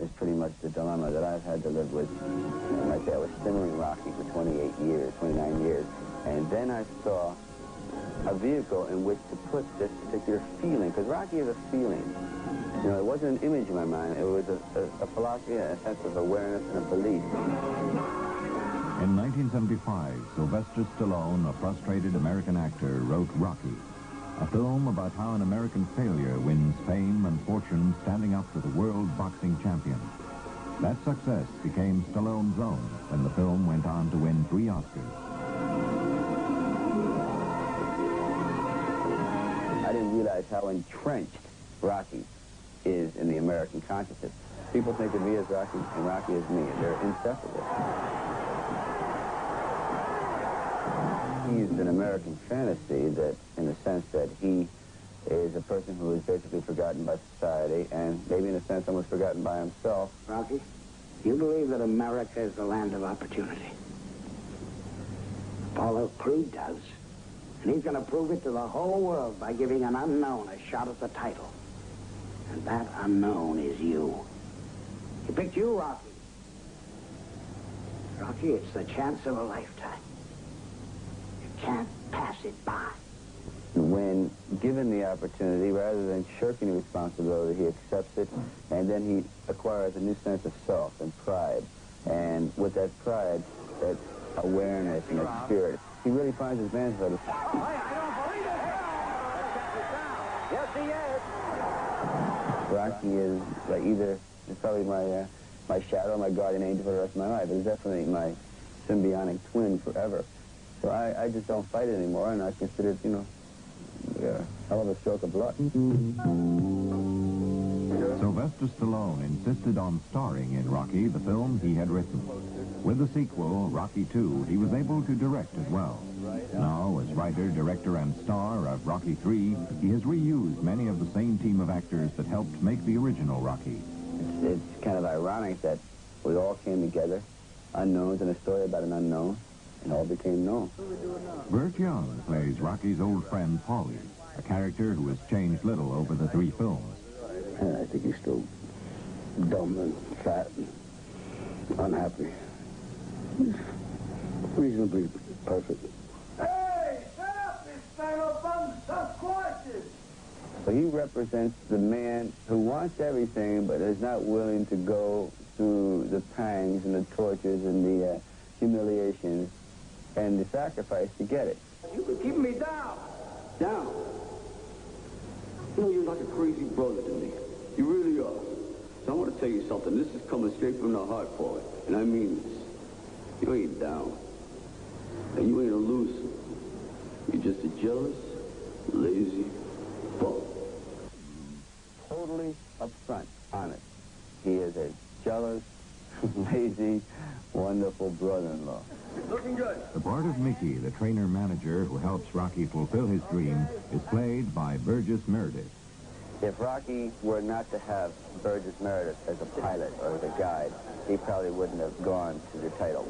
is pretty much the dilemma that I've had to live with. Like I was simmering Rocky for 28 years, 29 years, and then I saw a vehicle in which to put this particular feeling, because Rocky is a feeling. You know, it wasn't an image in my mind. It was a philosophy, a sense of awareness and a belief. In 1975, Sylvester Stallone, a frustrated American actor, wrote Rocky, a film about how an American failure wins fame and fortune standing up to the world boxing champion. That success became Stallone's own when the film went on to win 3 Oscars. I didn't realize how entrenched Rocky is in the American consciousness. People think of me as Rocky and Rocky as me. They're inseparable. He's an American fantasy that, in the sense that he is a person who is basically forgotten by society and maybe in a sense almost forgotten by himself. Rocky, you believe that America is the land of opportunity. Apollo Creed does. And he's going to prove it to the whole world by giving an unknown a shot at the title. And that unknown is you. He picked you, Rocky. Rocky, it's the chance of a lifetime. You can't pass it by. When given the opportunity, rather than shirking the responsibility, he accepts it, and then he acquires a new sense of self and pride. And with that pride, that awareness and that spirit, he really finds his manhood. Oh, I don't believe it! Yes, he is! Rocky is like either, it's probably my shadow, my guardian angel for the rest of my life. It's definitely my symbiotic twin forever. So I just don't fight it anymore, and I consider it, you know, a hell of a stroke of luck. Sylvester Stallone insisted on starring in Rocky, the film he had written. With the sequel, Rocky II, he was able to direct as well. Now, as writer, director, and star of Rocky III, he has reused many of the same team of actors that helped make the original Rocky. It's kind of ironic that we all came together, unknowns, in a story about an unknown, and all became known. Burt Young plays Rocky's old friend, Paulie, a character who has changed little over the 3 films. I think he's still dumb and fat and unhappy. He's reasonably perfect. Hey, shut up, this fellow bum, some questions! So he represents the man who wants everything, but is not willing to go through the pangs and the tortures and the humiliations and the sacrifice to get it. You been keeping me down. Down? You know, you're like a crazy brother to me. You really are. So I want to tell you something. This is coming straight from the heart, Paul. And I mean this. You ain't down. And you ain't a loser. You're just a jealous, lazy fuck. Totally upfront, honest. He is a jealous, lazy, wonderful brother-in-law. Looking good. The part of Mickey, the trainer-manager who helps Rocky fulfill his dream, is played by Burgess Meredith. If Rocky were not to have Burgess Meredith as a pilot or as a guide, he probably wouldn't have gone to the title.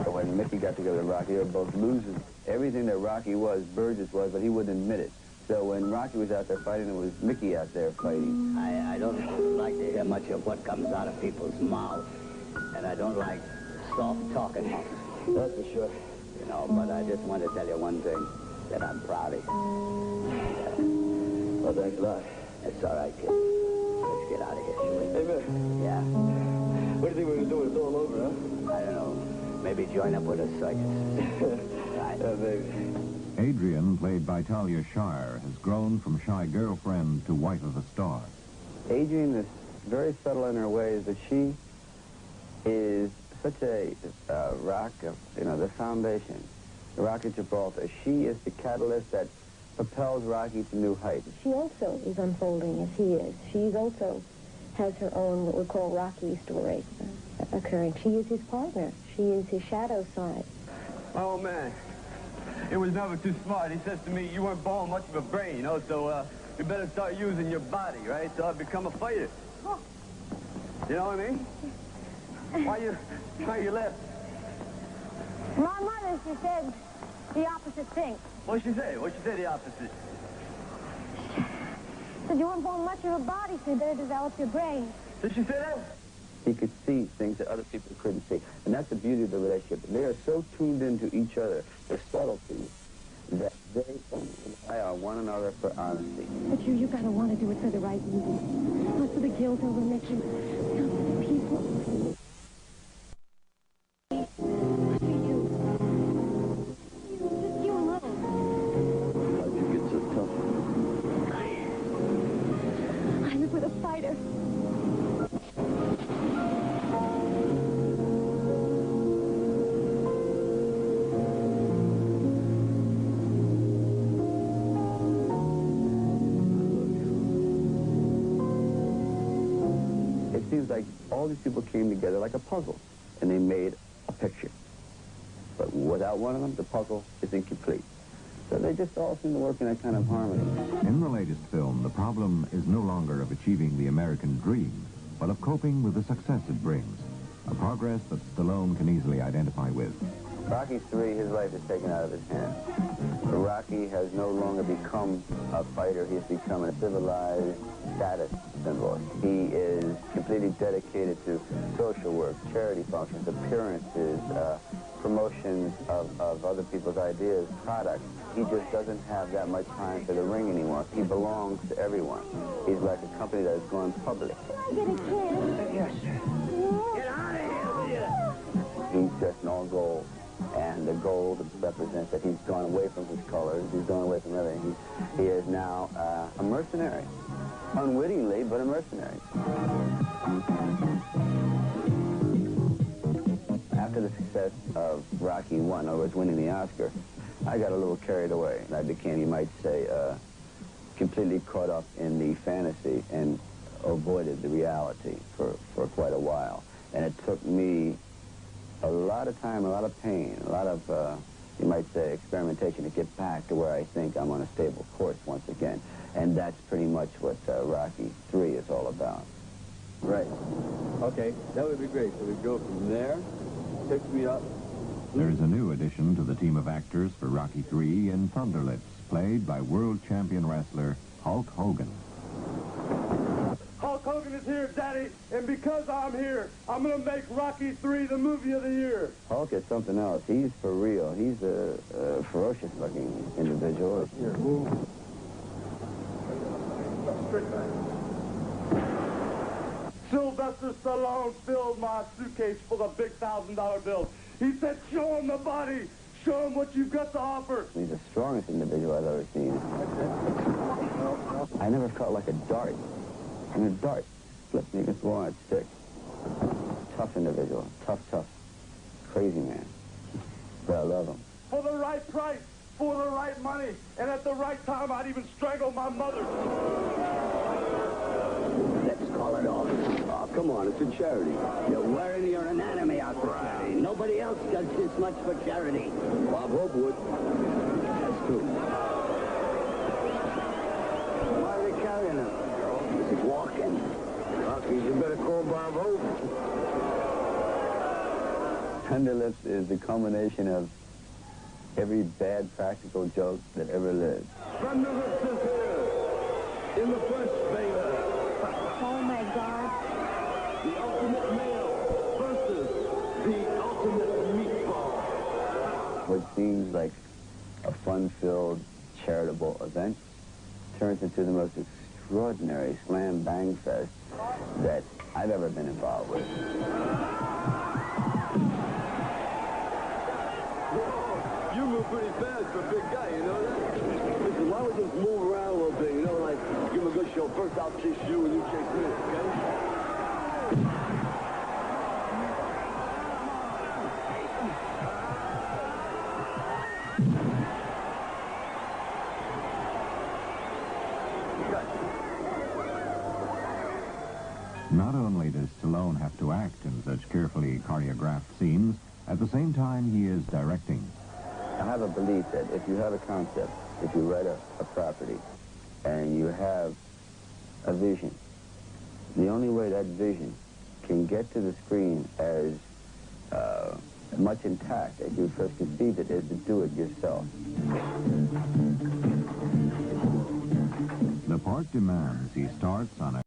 So when Mickey got together with Rocky, they were both losers. Everything that Rocky was, Burgess was, but he wouldn't admit it. So when Rocky was out there fighting, it was Mickey out there fighting. I don't like to hear much of what comes out of people's mouths. And I don't like soft talking. That's for sure. You know, but I just want to tell you one thing, that I'm proud of you. Well, thanks a lot. It's all right, kid. Let's get out of here. Hey, man. Yeah. What do you think we're going to do when it's all over, huh? I don't know. Maybe join up with a circus. Right. Yeah, baby. Adrian, played by Talia Shire, has grown from shy girlfriend to wife of a star. Adrian is very subtle in her ways, but she is such a rock of, you know, the foundation, the Rock of Gibraltar. She is the catalyst that propels Rocky to new heights. She also is unfolding as he is. She also has her own, what we call Rocky story occurring. She is his partner. She is his shadow side. Oh, man. It was never too smart. He says to me, you weren't born much of a brain, you know, so you better start using your body, right? So I become a fighter. You know what I mean? Why you left? My mother, she said the opposite thing. What'd she say? What'd she say the opposite? Said you weren't born much of a body, so you better develop your brain. Did she say that? He could see things that other people couldn't see. And that's the beauty of the relationship. They are so tuned into each other, their subtleties, that they rely on one another for honesty. But you gotta want to do it for the right reason. Not for the guilt over Mickey. Not for the people. Not for you. Just you alone. How'd you get so tough? I live with a fighter. It seems like all these people came together like a puzzle, and they made a picture. But without one of them, the puzzle is incomplete. So they just all seem to work in a kind of harmony. In the latest film, the problem is no longer of achieving the American dream, but of coping with the success it brings, a progress that Stallone can easily identify with. Rocky III, his life is taken out of his hands. Rocky has no longer become a fighter. He has become a civilized status symbol. He is completely dedicated to social work, charity functions, appearances, promotions of other people's ideas, products. He just doesn't have that much time for the ring anymore. He belongs to everyone. He's like a company that has gone public. Can I get a kiss? Yes. Get out of here! He's dressed in all gold. And the gold represents that he's gone away from his colors. He's gone away from everything. He is now a mercenary. Unwittingly, but a mercenary. After the success of Rocky I, in other words, winning the Oscar, I got a little carried away. I became, you might say, completely caught up in the fantasy and avoided the reality for quite a while. And it took me a lot of time, a lot of pain, a lot of, you might say, experimentation to get back to where I think I'm on a stable course once again. And that's pretty much what Rocky III is all about. Right. Okay, that would be great. So we go from there, pick me up. There's a new addition to the team of actors for Rocky III in Thunderlips, played by world champion wrestler Hulk Hogan. Hulk Hogan is here, Daddy, and because I'm here, I'm going to make Rocky III the movie of the year. Hulk is something else. He's for real. He's a ferocious-looking individual. Here, move. Sylvester Stallone filled my suitcase full of big $1,000 bills. He said, show him the body. Show him what you've got to offer. He's the strongest individual I've ever seen. I never felt like a dart. I mean, a dart flipped me against the wall and it stick. Tough individual. Tough. Crazy man. But I love him. For the right price, for the right money, and at the right time, I'd even strangle my mother. Let's call it off. Oh, come on, it's a charity. You're wearing your anatomy out for charity. Nobody else does this much for charity. Bob Hope would. That's true. Why are they carrying him? He's walking. Rocky, you better call Bob Hope. Thunderlips is the culmination of every bad practical joke that ever lived. Thunderlips is here. In the flesh, baby. Oh, my God. The ultimate male versus the ultimate meatball. What seems like a fun-filled, charitable event turns into the most extraordinary slam-bang fest that I've ever been involved with. Whoa, you move pretty fast for a big guy, you know that? Listen, why don't we just move around a little bit, you know, like, give him a good show. First I'll chase you and you chase me, okay? Not only does Stallone have to act in such carefully choreographed scenes, at the same time he is directing. I have a belief that if you have a concept, if you write a property, and you have a vision, the only way that vision can get to the screen as much intact as you first conceived it is to do it yourself. The part demands he starts on a